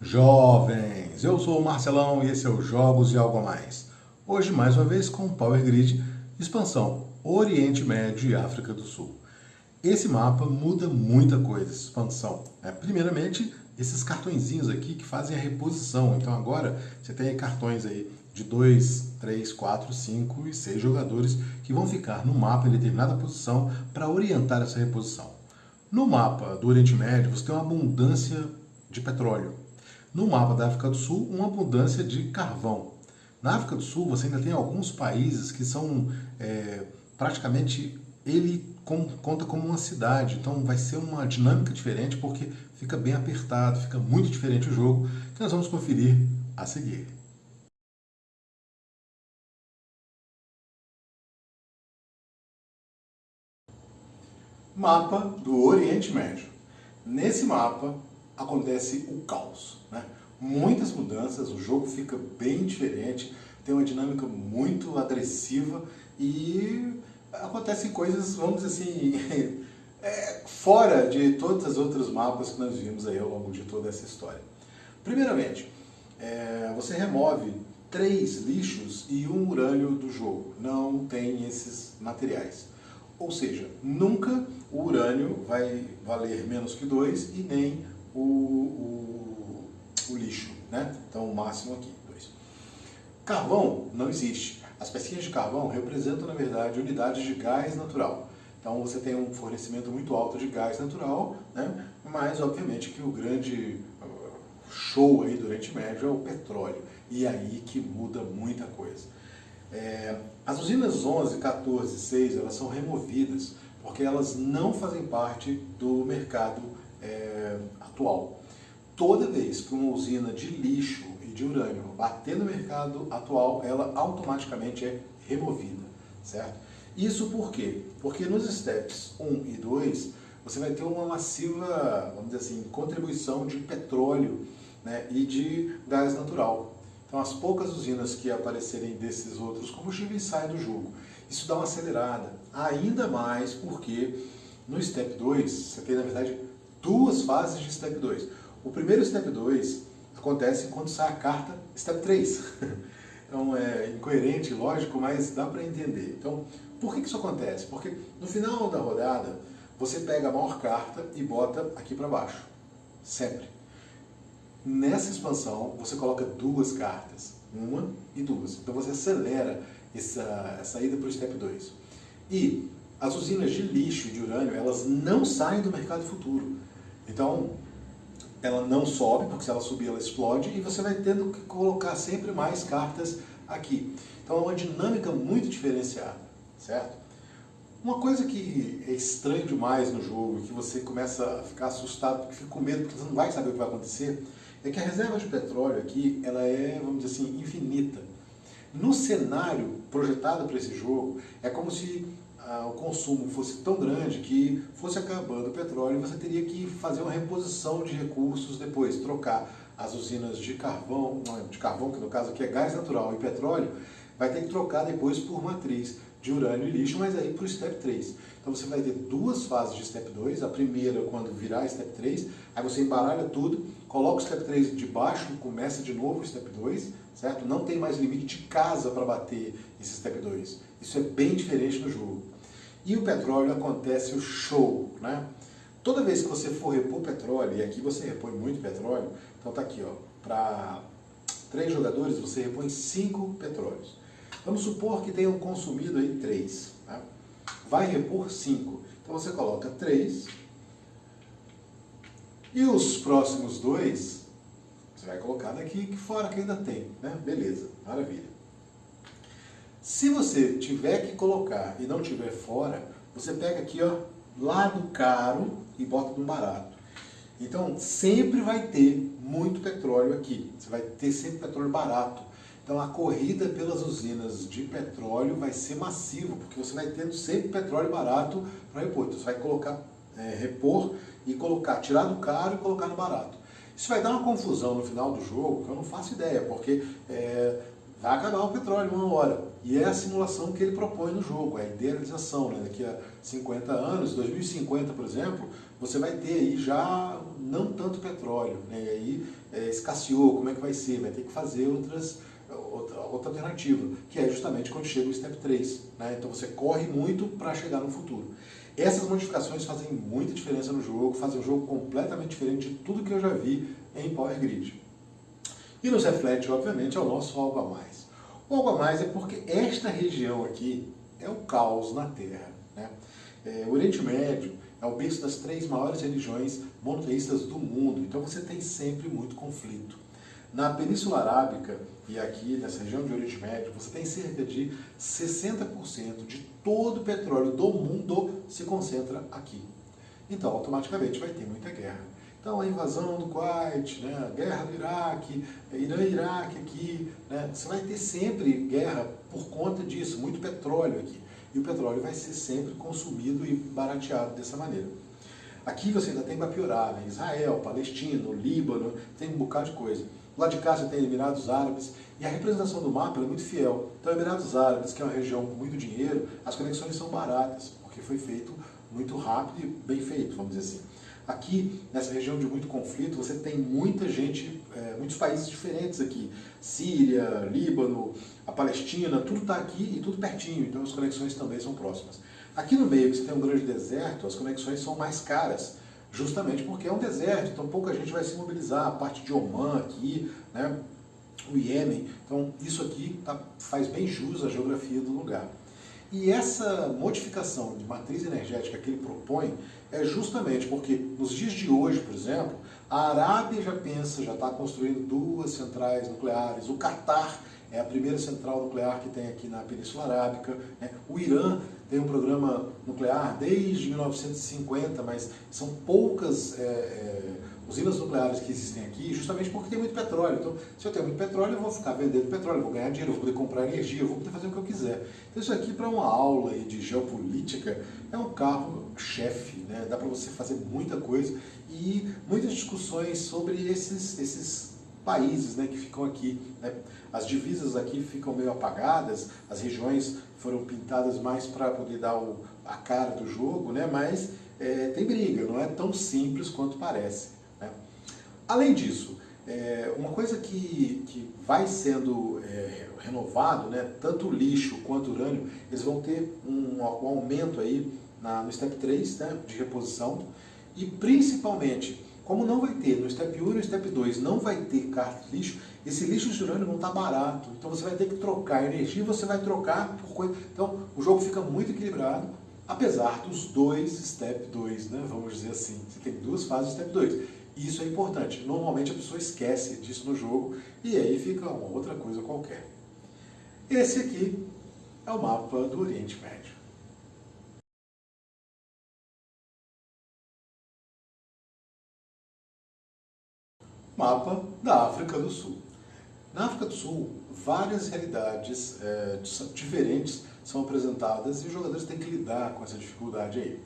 Jovens, eu sou o Marcelão e esse é o Jogos e Algo a Mais. Hoje, mais uma vez, com Power Grid, expansão Oriente Médio e África do Sul. Esse mapa muda muita coisa, essa expansão. Primeiramente, esses cartõezinhos aqui que fazem a reposição. Então agora você tem cartões aí de 2, 3, 4, 5 e 6 jogadores que vão ficar no mapa em determinada posição para orientar essa reposição. No mapa do Oriente Médio, você tem uma abundância de petróleo. No mapa da África do Sul, uma abundância de carvão. Na África do Sul, você ainda tem alguns países que são praticamente, ele conta como uma cidade, então vai ser uma dinâmica diferente porque fica bem apertado, fica muito diferente o jogo, que nós vamos conferir a seguir. Mapa do Oriente Médio. Nesse mapa acontece o caos, né? Muitas mudanças, o jogo fica bem diferente, tem uma dinâmica muito agressiva e acontecem coisas, vamos dizer assim, fora de todas as outras mapas que nós vimos aí ao longo de toda essa história. Primeiramente, você remove 3 lixos e 1 urânio do jogo. Não tem esses materiais. Ou seja, nunca o urânio vai valer menos que 2 e nem o lixo, né? Então o máximo aqui, 2. Carvão não existe. As pecinhas de carvão representam, na verdade, unidades de gás natural. Então você tem um fornecimento muito alto de gás natural, né? Mas obviamente que o grande show aí do Oriente Médio é o petróleo. E aí que muda muita coisa. As usinas 11, 14, 6, elas são removidas porque elas não fazem parte do mercado atual. Toda vez que uma usina de lixo e de urânio bater no mercado atual, ela automaticamente é removida, certo? Isso por quê? Porque nos steps 1 e 2, você vai ter uma massiva, vamos dizer assim, contribuição de petróleo, né, e de gás natural. Então, as poucas usinas que aparecerem desses outros combustíveis saem do jogo. Isso dá uma acelerada, ainda mais porque no Step 2, você tem, na verdade, 2 fases de Step 2. O primeiro Step 2 acontece quando sai a carta Step 3. Então, é incoerente, lógico, mas dá para entender. Então, por que isso acontece? Porque no final da rodada, você pega a maior carta e bota aqui para baixo. Sempre. Nessa expansão, você coloca 2 cartas, 1 e 2. Então você acelera essa ida para o Step 2. E as usinas de lixo e de urânio, elas não saem do mercado futuro. Então, ela não sobe, porque se ela subir, ela explode, e você vai tendo que colocar sempre mais cartas aqui. Então é uma dinâmica muito diferenciada, certo? Uma coisa que é estranho demais no jogo, que você começa a ficar assustado, porque fica com medo, porque você não vai saber o que vai acontecer, é que a reserva de petróleo aqui, ela é, vamos dizer assim, infinita. No cenário projetado para esse jogo, é como se o consumo fosse tão grande que fosse acabando o petróleo e você teria que fazer uma reposição de recursos depois, trocar as usinas de carvão, que no caso aqui é gás natural e petróleo, vai ter que trocar depois por matriz de urânio e lixo, mas aí para o Step 3. Então você vai ter 2 fases de Step 2, a primeira quando virar Step 3, aí você embaralha tudo, coloca o Step 3 de baixo, começa de novo o Step 2, certo? Não tem mais limite de casa para bater esse Step 2. Isso é bem diferente no jogo. E o petróleo acontece o show, né? Toda vez que você for repor petróleo, e aqui você repõe muito petróleo, então tá aqui, ó, para 3 jogadores você repõe 5 petróleos. Vamos supor que tenham consumido aí 3, tá? Vai repor 5. Então você coloca 3 e os próximos 2 você vai colocar daqui fora que ainda tem, né? Beleza, maravilha. Se você tiver que colocar e não tiver fora, você pega aqui, ó, lá do caro e bota no barato. Então sempre vai ter muito petróleo aqui. Você vai ter sempre petróleo barato. Então a corrida pelas usinas de petróleo vai ser massiva, porque você vai tendo sempre petróleo barato para repor. Então você vai colocar, repor e colocar, tirar do caro e colocar no barato. Isso vai dar uma confusão no final do jogo, que eu não faço ideia, porque vai acabar o petróleo uma hora. E é a simulação que ele propõe no jogo, a idealização, né? Daqui a 50 anos, 2050, por exemplo, você vai ter aí já não tanto petróleo, né? E aí escasseou, como é que vai ser? Vai ter que fazer outra alternativa, que é justamente quando chega o Step 3, né? Então você corre muito para chegar no futuro. Essas modificações fazem muita diferença no jogo, fazem o jogo completamente diferente de tudo que eu já vi em Power Grid. E nos reflete, obviamente, ao nosso algo a mais. O algo a mais é porque esta região aqui é o caos na Terra, né? O Oriente Médio é o berço das 3 maiores religiões monoteístas do mundo, então você tem sempre muito conflito. Na Península Arábica e aqui nessa região de Oriente Médio, você tem cerca de 60% de todo o petróleo do mundo se concentra aqui. Então, automaticamente vai ter muita guerra. Então, a invasão do Kuwait, né, a guerra do Iraque, Irã e Iraque aqui, né, você vai ter sempre guerra por conta disso, muito petróleo aqui. E o petróleo vai ser sempre consumido e barateado dessa maneira. Aqui você ainda tem para piorar, né? Israel, Palestina, Líbano, tem um bocado de coisa. Lá de cá você tem Emirados Árabes, e a representação do mapa é muito fiel. Então, Emirados Árabes, que é uma região com muito dinheiro, as conexões são baratas, porque foi feito muito rápido e bem feito, vamos dizer assim. Aqui, nessa região de muito conflito, você tem muita gente, muitos países diferentes aqui. Síria, Líbano, a Palestina, tudo está aqui e tudo pertinho, então as conexões também são próximas. Aqui no meio, que você tem um grande deserto, as conexões são mais caras, justamente porque é um deserto, então pouca gente vai se mobilizar. A parte de Omã aqui, né, o Iêmen, então isso aqui faz bem jus à geografia do lugar. E essa modificação de matriz energética que ele propõe é justamente porque nos dias de hoje, por exemplo, a Arábia já está construindo 2 centrais nucleares, o Catar é a primeira central nuclear que tem aqui na Península Arábica, né? O Irã tem um programa nuclear desde 1950, mas são poucas usinas nucleares que existem aqui, justamente porque tem muito petróleo. Então, se eu tenho muito petróleo, eu vou ficar vendendo petróleo, eu vou ganhar dinheiro, eu vou poder comprar energia, eu vou poder fazer o que eu quiser. Então, isso aqui, para uma aula aí de geopolítica, é um carro-chefe, né? Dá para você fazer muita coisa e muitas discussões sobre esses países, né, que ficam aqui, né? As divisas aqui ficam meio apagadas, as regiões foram pintadas mais para poder dar a cara do jogo, né? Mas tem briga, não é tão simples quanto parece, né? Além disso, uma coisa que vai sendo renovado, né, tanto o lixo quanto o urânio, eles vão ter um aumento aí no Step 3, né, de reposição, e principalmente, como não vai ter no Step 1 e no Step 2, não vai ter carta de lixo, esse lixo de urânio não está barato, então você vai ter que trocar energia, você vai trocar por coisa. Então o jogo fica muito equilibrado, apesar dos 2 Step 2, né, vamos dizer assim. Você tem 2 fases de Step 2. E isso é importante. Normalmente a pessoa esquece disso no jogo e aí fica uma outra coisa qualquer. Esse aqui é o mapa do Oriente Médio. Mapa da África do Sul. Na África do Sul, várias realidades diferentes são apresentadas e os jogadores têm que lidar com essa dificuldade aí.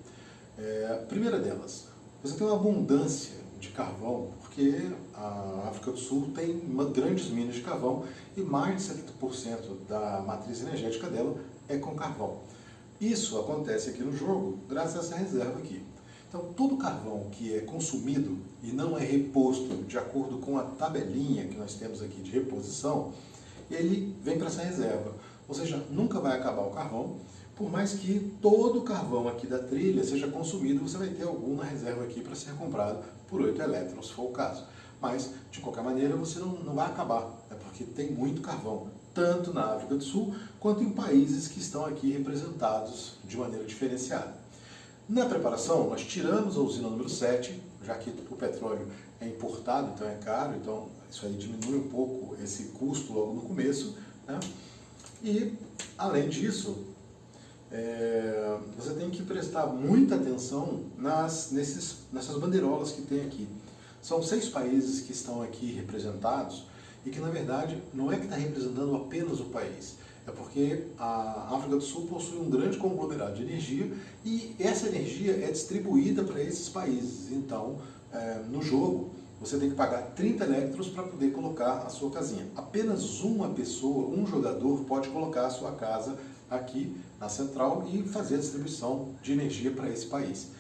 A primeira delas, você tem uma abundância de carvão, porque a África do Sul tem grandes minas de carvão e mais de 70% da matriz energética dela é com carvão. Isso acontece aqui no jogo graças a essa reserva aqui. Então, todo carvão que é consumido e não é reposto de acordo com a tabelinha que nós temos aqui de reposição, ele vem para essa reserva. Ou seja, nunca vai acabar o carvão, por mais que todo o carvão aqui da trilha seja consumido, você vai ter algum na reserva aqui para ser comprado por 8 elétrons, se for o caso. Mas, de qualquer maneira, você não vai acabar, né, porque tem muito carvão, tanto na África do Sul, quanto em países que estão aqui representados de maneira diferenciada. Na preparação, nós tiramos a usina número 7, já que o petróleo é importado, então é caro, então isso aí diminui um pouco esse custo logo no começo, né? E, além disso, você tem que prestar muita atenção nessas bandeirolas que tem aqui. São 6 países que estão aqui representados e que, na verdade, não é que está representando apenas o país. É porque a África do Sul possui um grande conglomerado de energia e essa energia é distribuída para esses países. Então, no jogo, você tem que pagar 30 elétrons para poder colocar a sua casinha. Apenas uma pessoa, um jogador, pode colocar a sua casa aqui na central e fazer a distribuição de energia para esse país.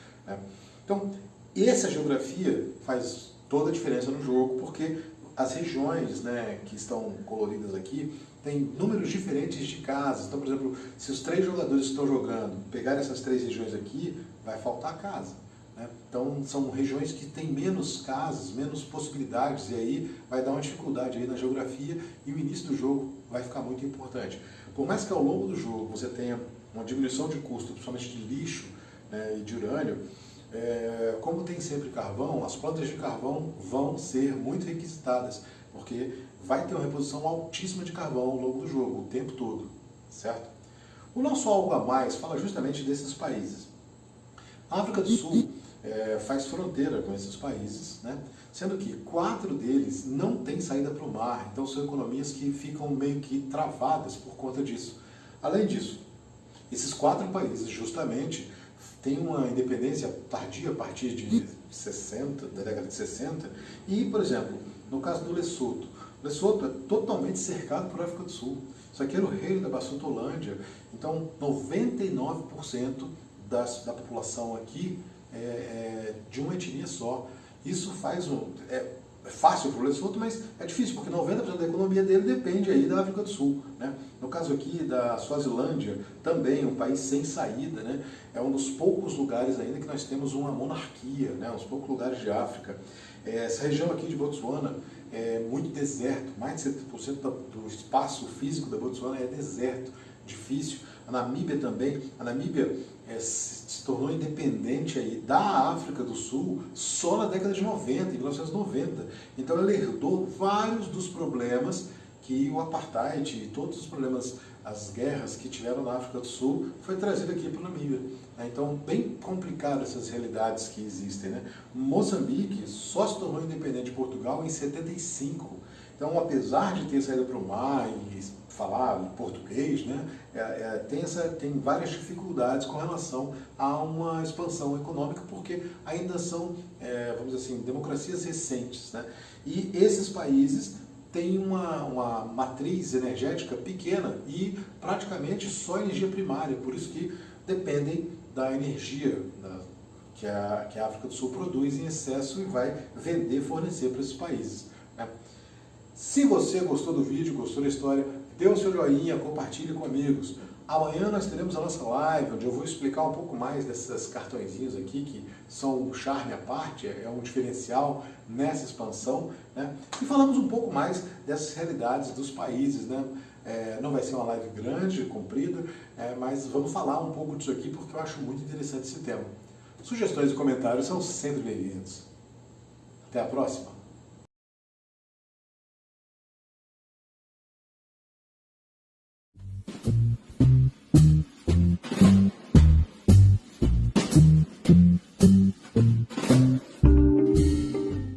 Então, essa geografia faz toda a diferença no jogo, porque as regiões, né, que estão coloridas aqui têm números diferentes de casas. Então, por exemplo, se os 3 jogadores que estão jogando pegarem essas 3 regiões aqui, vai faltar casa, né? Então, são regiões que têm menos casas, menos possibilidades, e aí vai dar uma dificuldade aí na geografia, e o início do jogo vai ficar muito importante. Por mais que ao longo do jogo você tenha uma diminuição de custo, principalmente de lixo, né, e de urânio, como tem sempre carvão, as plantas de carvão vão ser muito requisitadas, porque vai ter uma reposição altíssima de carvão ao longo do jogo, o tempo todo, certo? O nosso algo a mais fala justamente desses países. A África do Sul faz fronteira com esses países, né? Sendo que 4 deles não têm saída para o mar, então são economias que ficam meio que travadas por conta disso. Além disso, esses 4 países justamente têm uma independência tardia a partir de 60, da década de 60, e, por exemplo, no caso do Lesoto, o Lesoto é totalmente cercado por África do Sul. Isso aqui era o reino da Basutoland, então 99% da população aqui é de uma etnia só. Isso faz é fácil para o Lesoto, mas é difícil, porque 90% da economia dele depende aí da África do Sul, né? No caso aqui da Suazilândia, também um país sem saída, né? É um dos poucos lugares ainda que nós temos uma monarquia, né? Uns poucos lugares de África. Essa região aqui de Botsuana é muito deserto, mais de 70% do espaço físico da Botsuana é deserto, difícil. A Namíbia também, a Namíbia se tornou independente aí da África do Sul só na década de 90, em 1990. Então ela herdou vários dos problemas que o apartheid e todos os problemas, as guerras que tiveram na África do Sul, foi trazido aqui para a Namíbia. Então, bem complicado essas realidades que existem, né? Moçambique só se tornou independente de Portugal em 75. Então, apesar de ter saído para o mar e falar português, né, tem várias dificuldades com relação a uma expansão econômica, porque ainda são, vamos dizer assim, democracias recentes, né? E esses países têm uma matriz energética pequena e praticamente só energia primária, por isso que dependem da energia que a África do Sul produz em excesso e vai vender, fornecer para esses países, né? Se você gostou do vídeo, gostou da história, dê o seu joinha, compartilhe com amigos. Amanhã nós teremos a nossa live, onde eu vou explicar um pouco mais desses cartõezinhos aqui, que são um charme à parte, é um diferencial nessa expansão, né? E falamos um pouco mais dessas realidades dos países, né? Não vai ser uma live grande, comprida, mas vamos falar um pouco disso aqui, porque eu acho muito interessante esse tema. Sugestões e comentários são sempre bem-vindos. Até a próxima!